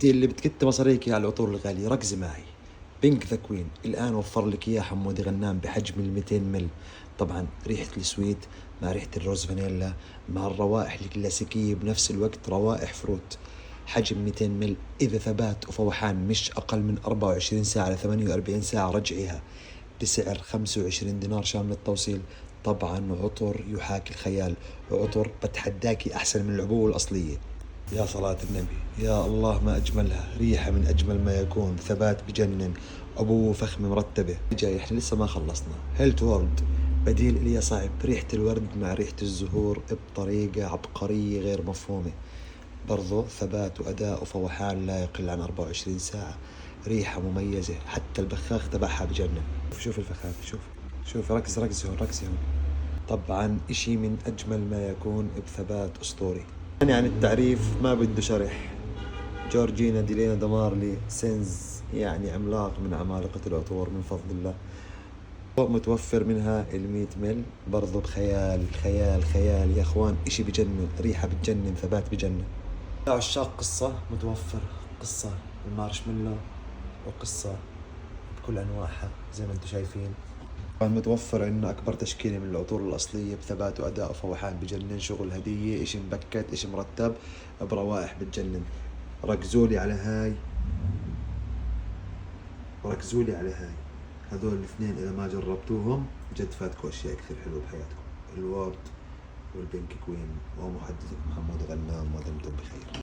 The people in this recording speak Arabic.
انتي اللي بتكت مصاريكي على العطور الغالية ركزي معي. بينك ذا كوين الآن وفر لك إياه حمودي غنام بحجم 200 مل. طبعا ريحة السويت مع ريحة الروز فانيلا مع الروائح الكلاسيكية بنفس الوقت روائح فروت. حجم 200 مل، إذا ثبات وفوحان مش أقل من 24 ساعة ل 48 ساعة رجعيها بسعر 25 دينار شامل التوصيل. طبعا عطر يحاكي الخيال، عطر بتحداكي أحسن من العبوة الأصلية. يا صلاة النبي، يا الله ما أجملها، ريحة من أجمل ما يكون، ثبات بجنن، أبوه فخمة مرتبة. جاي إحنا لسه ما خلصنا. هيلت وورد بديل إلي صعب، ريحة الورد مع ريحة الزهور بطريقة عبقرية غير مفهومة. برضو ثبات وأداء وفوحان لا يقل عن 24 ساعة، ريحة مميزة، حتى البخاخ تبعها بجنن. شوف الفخاخ، شوف ركز هون، ركز هون. طبعا إشي من أجمل ما يكون بثبات أسطوري. يعني عن التعريف ما بده شرح. جورجينا ديلينا دمارلي سينز يعني عملاق من عمالقة العطور من فضل الله. متوفر منها 100 مل برضو بخيال خيال يا اخوان، اشي بجنن، ريحة بتجنن، ثبات بجنن. عشاق قصة متوفر قصة المارشميلو وقصة بكل انواعها زي ما انتم شايفين. متوفر عندنا اكبر تشكيلة من العطور الاصلية بثبات واداء وفوحان بجنن، شغل هدية، اشي مبكت، اشي مرتب، بروائح بتجنن. ركزولي على هاي وركزولي على هاي، هذول الاثنين اذا ما جربتوهم جد فاتكم اشياء كثير حلوه بحياتكم. الوورد والبينك كوين، ومحدثكم محمود غنام ودمتم بخير.